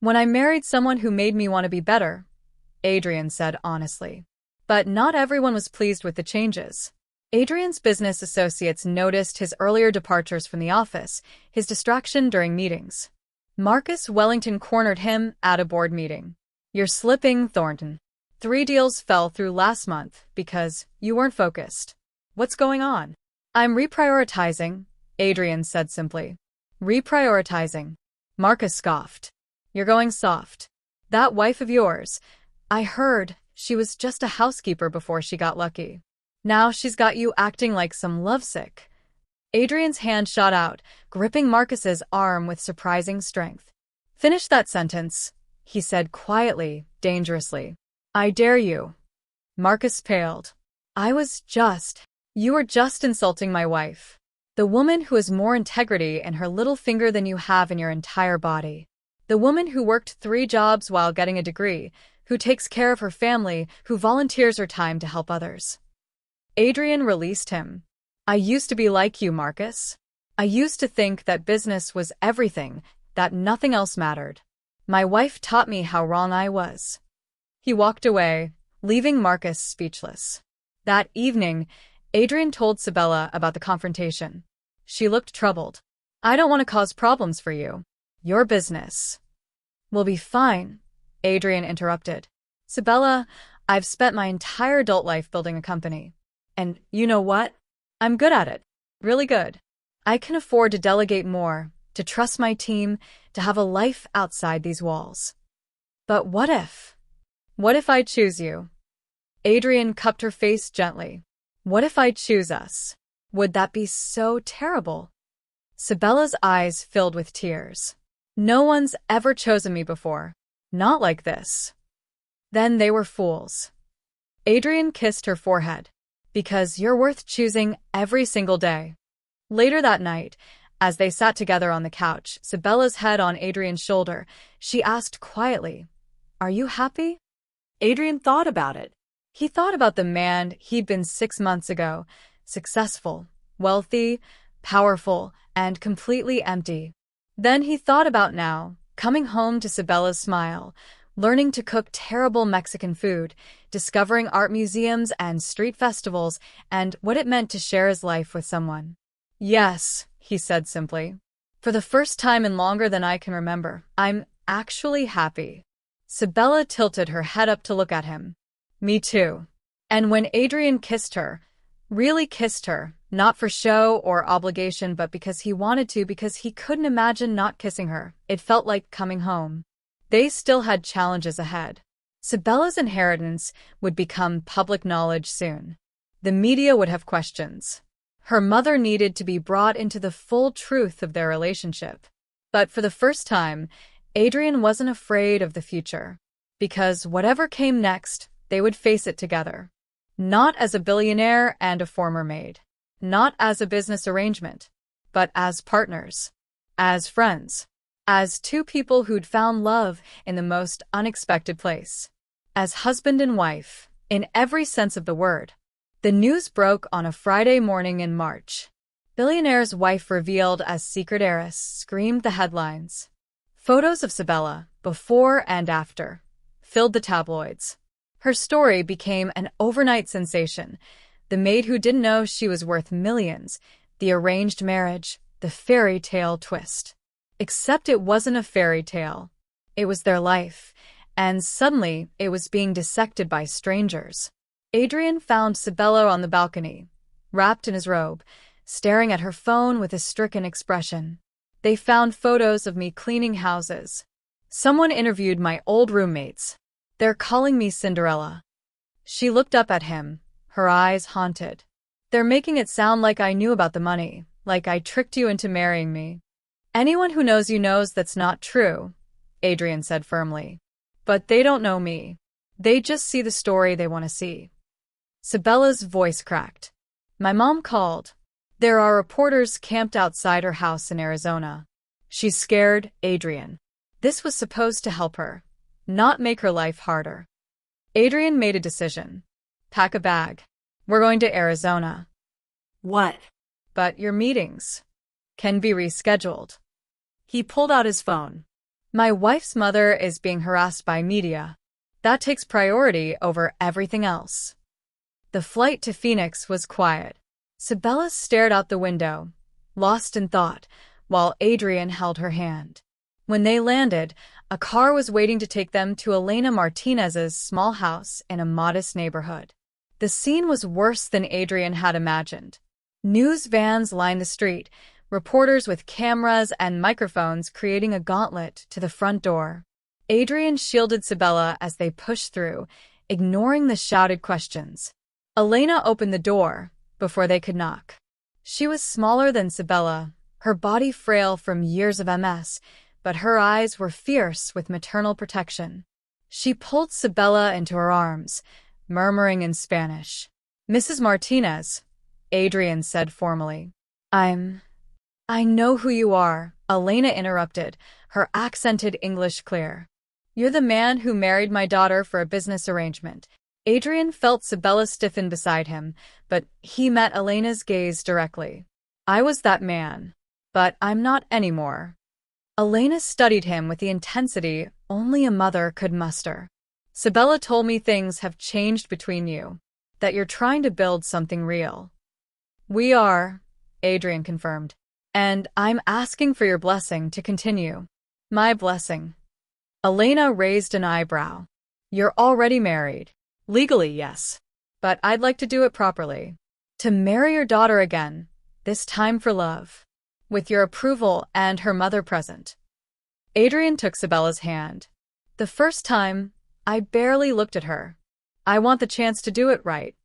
When I married someone who made me want to be better, Adrian said honestly. But not everyone was pleased with the changes. Adrian's business associates noticed his earlier departures from the office, his distraction during meetings. Marcus Wellington cornered him at a board meeting. You're slipping, Thornton. 3 deals fell through last month because you weren't focused. What's going on? I'm reprioritizing, Adrian said simply. Reprioritizing. Marcus scoffed. You're going soft. That wife of yours, I heard she was just a housekeeper before she got lucky. Now she's got you acting like some lovesick. Adrian's hand shot out, gripping Marcus's arm with surprising strength. Finish that sentence, he said quietly, dangerously. I dare you. Marcus paled. You were just insulting my wife. The woman who has more integrity in her little finger than you have in your entire body. The woman who worked 3 jobs while getting a degree, who takes care of her family, who volunteers her time to help others. Adrian released him. I used to be like you, Marcus. I used to think that business was everything, that nothing else mattered. My wife taught me how wrong I was. He walked away, leaving Marcus speechless. That evening, Adrian told Sabella about the confrontation. She looked troubled. I don't want to cause problems for you. Your business will be fine, Adrian interrupted. Sabella, I've spent my entire adult life building a company. And you know what? I'm good at it. Really good. I can afford to delegate more, to trust my team, to have a life outside these walls. But what if? What if I choose you? Adrian cupped her face gently. What if I choose us? Would that be so terrible? Sabella's eyes filled with tears. No one's ever chosen me before. Not like this. Then they were fools. Adrian kissed her forehead. Because you're worth choosing every single day. Later that night, as they sat together on the couch, Sabella's head on Adrian's shoulder, she asked quietly, Are you happy? Adrian thought about it. He thought about the man he'd been 6 months ago, successful, wealthy, powerful, and completely empty. Then he thought about now, coming home to Sabella's smile, learning to cook terrible Mexican food, discovering art museums and street festivals, and what it meant to share his life with someone. Yes, he said simply. For the first time in longer than I can remember, I'm actually happy. Sabella tilted her head up to look at him. Me too. And when Adrian kissed her, really kissed her, not for show or obligation but because he wanted to, because he couldn't imagine not kissing her, it felt like coming home. They still had challenges ahead. Sabella's inheritance would become public knowledge soon. The media would have questions. Her mother needed to be brought into the full truth of their relationship. But for the first time, Adrian wasn't afraid of the future. Because whatever came next, they would face it together. Not as a billionaire and a former maid. Not as a business arrangement. But as partners. As friends. As 2 people who'd found love in the most unexpected place. As husband and wife, in every sense of the word. The news broke on a Friday morning in March. Billionaire's wife revealed as secret heiress screamed the headlines. Photos of Sabella, before and after, filled the tabloids. Her story became an overnight sensation. The maid who didn't know she was worth millions, the arranged marriage, the fairy tale twist. Except it wasn't a fairy tale. It was their life, and suddenly it was being dissected by strangers. Adrian found Sabella on the balcony, wrapped in his robe, staring at her phone with a stricken expression. They found photos of me cleaning houses. Someone interviewed my old roommates. They're calling me Cinderella. She looked up at him, her eyes haunted. They're making it sound like I knew about the money, like I tricked you into marrying me. Anyone who knows you knows that's not true, Adrian said firmly. But they don't know me. They just see the story they want to see. Sabella's voice cracked. My mom called. There are reporters camped outside her house in Arizona. She's scared, Adrian. This was supposed to help her, not make her life harder. Adrian made a decision. Pack a bag. We're going to Arizona. What? But your meetings can be rescheduled. He pulled out his phone. My wife's mother is being harassed by media. That takes priority over everything else. The flight to Phoenix was quiet. Sabella stared out the window, lost in thought, while Adrian held her hand. When they landed, a car was waiting to take them to Elena Martinez's small house in a modest neighborhood. The scene was worse than Adrian had imagined. News vans lined the street, reporters with cameras and microphones creating a gauntlet to the front door. Adrian shielded Sabella as they pushed through, ignoring the shouted questions. Elena opened the door before they could knock. She was smaller than Sabella, her body frail from years of MS, but her eyes were fierce with maternal protection. She pulled Sabella into her arms, murmuring in Spanish. "Mrs. Martinez," Adrian said formally. I know who you are," Elena interrupted, her accented English clear. "You're the man who married my daughter for a business arrangement." Adrian felt Sabella stiffen beside him, but he met Elena's gaze directly. "I was that man, but I'm not anymore." Elena studied him with the intensity only a mother could muster. "Sabella told me things have changed between you, that you're trying to build something real." "We are," Adrian confirmed. "And I'm asking for your blessing to continue." "My blessing?" Elena raised an eyebrow. "You're already married." "Legally, yes. But I'd like to do it properly. To marry your daughter again, this time for love. With your approval and her mother present." Adrian took Sabella's hand. "The first time, I barely looked at her. I want the chance to do it right."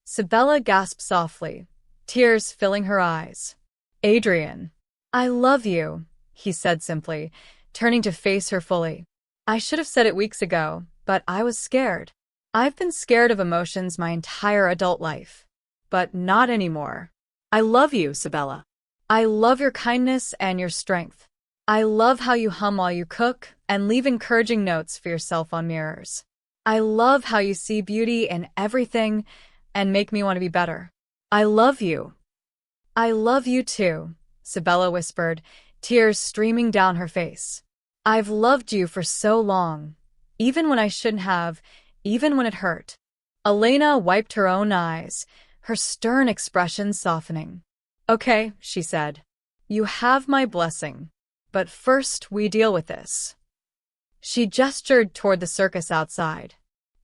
Sabella gasped softly, tears filling her eyes. "Adrian, I love you," he said simply, turning to face her fully. "I should have said it weeks ago, but I was scared. I've been scared of emotions my entire adult life. But not anymore. I love you, Sabella. I love your kindness and your strength. I love how you hum while you cook and leave encouraging notes for yourself on mirrors. I love how you see beauty in everything and make me want to be better. I love you." "I love you too," Sabella whispered, tears streaming down her face. "I've loved you for so long, even when I shouldn't have, even when it hurt." Elena wiped her own eyes, her stern expression softening. "Okay," she said. "You have my blessing. But first we deal with this." She gestured toward the circus outside.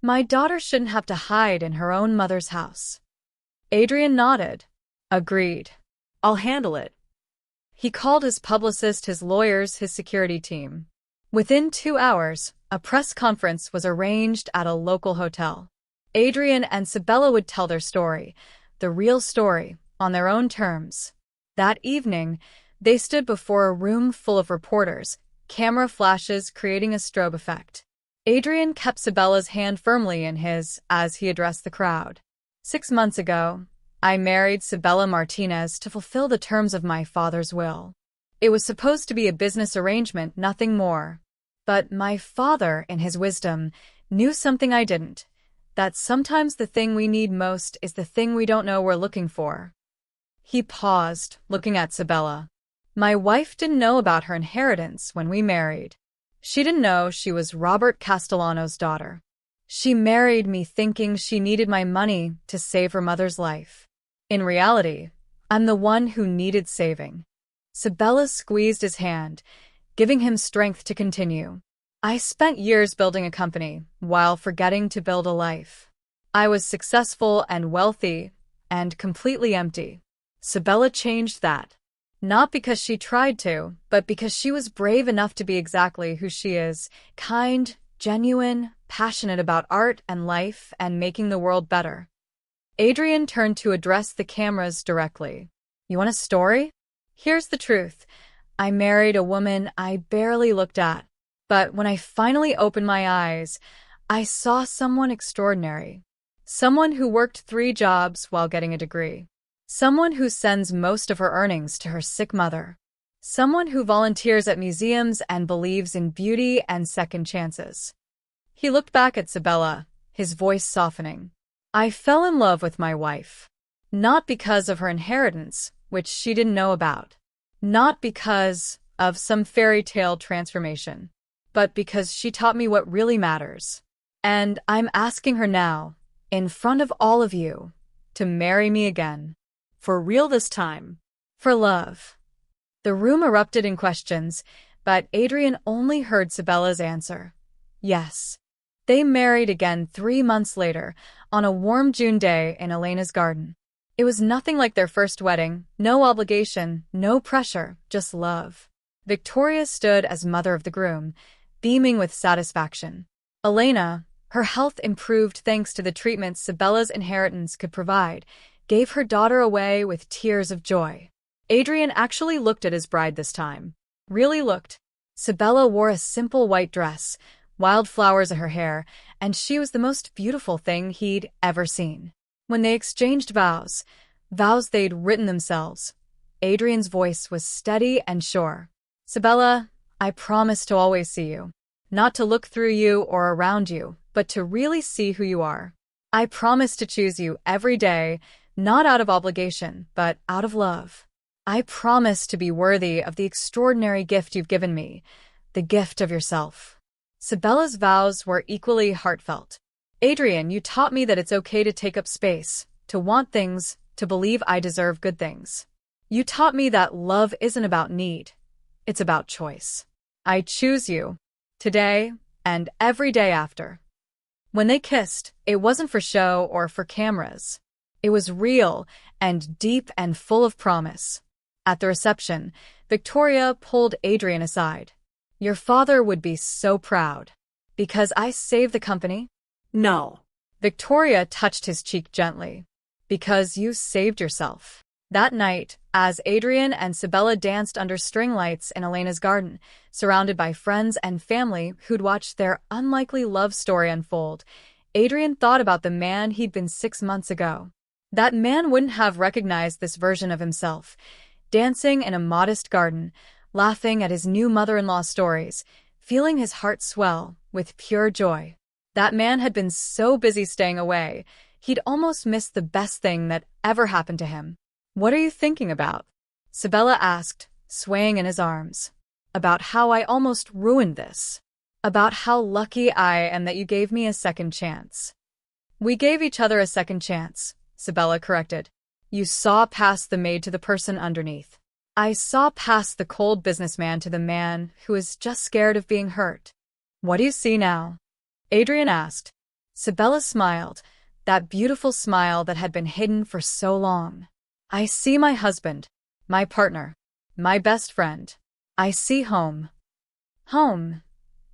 "My daughter shouldn't have to hide in her own mother's house." Adrian nodded. "Agreed. I'll handle it." He called his publicist, his lawyers, his security team. Within 2 hours, a press conference was arranged at a local hotel. Adrian and Sabella would tell their story, the real story, on their own terms. That evening, they stood before a room full of reporters, camera flashes creating a strobe effect. Adrian kept Sabella's hand firmly in his as he addressed the crowd. 6 months ago, I married Sabella Martinez to fulfill the terms of my father's will. It was supposed to be a business arrangement, nothing more. But my father, in his wisdom, knew something I didn't, that sometimes the thing we need most is the thing we don't know we're looking for. He paused, looking at Sabella. My wife didn't know about her inheritance when we married. She didn't know she was Robert Castellano's daughter. She married me thinking she needed my money to save her mother's life. In reality, I'm the one who needed saving. Sabella squeezed his hand, giving him strength to continue. I spent years building a company while forgetting to build a life. I was successful and wealthy and completely empty. Sabella changed that. Not because she tried to, but because she was brave enough to be exactly who she is, kind, genuine, passionate about art and life and making the world better. Adrian turned to address the cameras directly. You want a story? Here's the truth. I married a woman I barely looked at. But when I finally opened my eyes, I saw someone extraordinary. Someone who worked 3 jobs while getting a degree. Someone who sends most of her earnings to her sick mother. someone who volunteers at museums and believes in beauty and second chances. He looked back at Sabella, his voice softening. I fell in love with my wife. Not because of her inheritance, which she didn't know about. Not because of some fairy tale transformation, but because she taught me what really matters. And I'm asking her now, in front of all of you, to marry me again. For real this time. For love. The room erupted in questions, but Adrian only heard Sabella's answer. Yes. They married again 3 months later, on a warm June day in Elena's garden. It was nothing like their first wedding, no obligation, no pressure, just love. Victoria stood as mother of the groom, beaming with satisfaction. Elena, her health improved thanks to the treatments Sabella's inheritance could provide, gave her daughter away with tears of joy. Adrian actually looked at his bride this time. Really looked. Sabella wore a simple white dress, wildflowers in her hair, and she was the most beautiful thing he'd ever seen. When they exchanged vows they'd written themselves, Adrian's voice was steady and sure. Sabella, I promise to always see you. Not to look through you or around you, but to really see who you are. I promise to choose you every day, not out of obligation, but out of love. I promise to be worthy of the extraordinary gift you've given me, the gift of yourself. Sabella's vows were equally heartfelt. Adrian, you taught me that it's okay to take up space, to want things, to believe I deserve good things. You taught me that love isn't about need. It's about choice. I choose you, today and every day after. When they kissed, it wasn't for show or for cameras. It was real and deep and full of promise. At the reception, Victoria pulled Adrian aside. Your father would be so proud. Because I saved the company? No. Victoria touched his cheek gently. Because you saved yourself. That night, as Adrian and Sabella danced under string lights in Elena's garden, surrounded by friends and family who'd watched their unlikely love story unfold, Adrian thought about the man he'd been 6 months ago. That man wouldn't have recognized this version of himself, dancing in a modest garden, laughing at his new mother-in-law stories, feeling his heart swell with pure joy. That man had been so busy staying away, he'd almost missed the best thing that ever happened to him. What are you thinking about? Sabella asked, swaying in his arms. About how I almost ruined this. About how lucky I am that you gave me a second chance. We gave each other a second chance, Sabella corrected. You saw past the maid to the person underneath. I saw past the cold businessman to the man who is just scared of being hurt. What do you see now? Adrian asked. Sabella smiled, that beautiful smile that had been hidden for so long. I see my husband, my partner, my best friend. I see home. Home,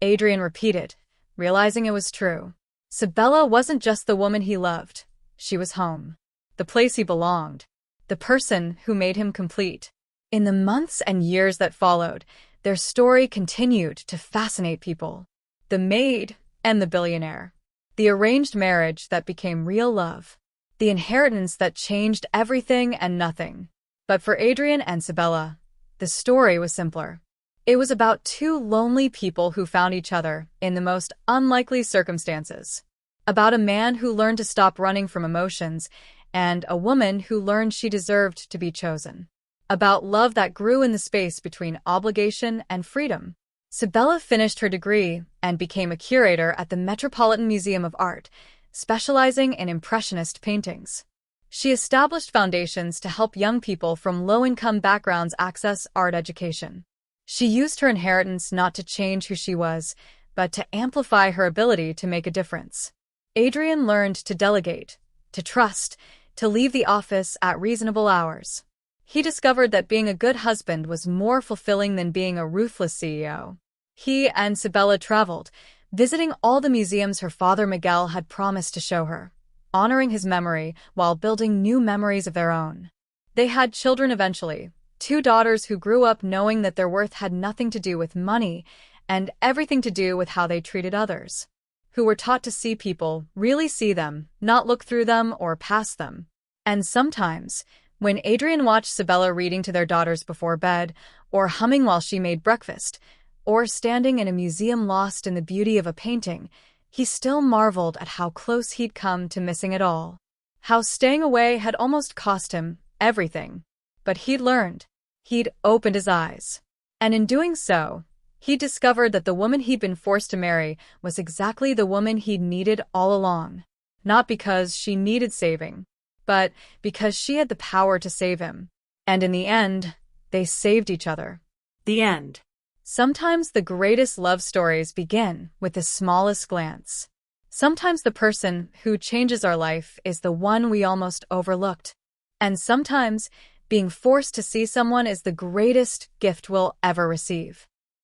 Adrian repeated, realizing it was true. Sabella wasn't just the woman he loved. She was home. The place he belonged. The person who made him complete. In the months and years that followed, their story continued to fascinate people. The Maid and the Billionaire. The arranged marriage that became real love. The inheritance that changed everything and nothing. But for Adrian and Sabella, the story was simpler. It was about 2 lonely people who found each other in the most unlikely circumstances. About a man who learned to stop running from emotions and a woman who learned she deserved to be chosen. About love that grew in the space between obligation and freedom. Sabella finished her degree and became a curator at the Metropolitan Museum of Art, specializing in Impressionist paintings. She established foundations to help young people from low-income backgrounds access art education. She used her inheritance not to change who she was, but to amplify her ability to make a difference. Adrian learned to delegate, to trust, to leave the office at reasonable hours. He discovered that being a good husband was more fulfilling than being a ruthless CEO. He and Sabella traveled, visiting all the museums her father Miguel had promised to show her, honoring his memory while building new memories of their own. They had children eventually, 2 daughters who grew up knowing that their worth had nothing to do with money and everything to do with how they treated others. Who were taught to see people, really see them, not look through them or past them. And sometimes, when Adrian watched Sabella reading to their daughters before bed, or humming while she made breakfast, or standing in a museum lost in the beauty of a painting, he still marveled at how close he'd come to missing it all. How staying away had almost cost him everything. But he'd learned. He'd opened his eyes. And in doing so, he discovered that the woman he'd been forced to marry was exactly the woman he'd needed all along. Not because she needed saving, but because she had the power to save him. And in the end, they saved each other. The end. Sometimes the greatest love stories begin with the smallest glance. Sometimes the person who changes our life is the one we almost overlooked. And sometimes being forced to see someone is the greatest gift we'll ever receive.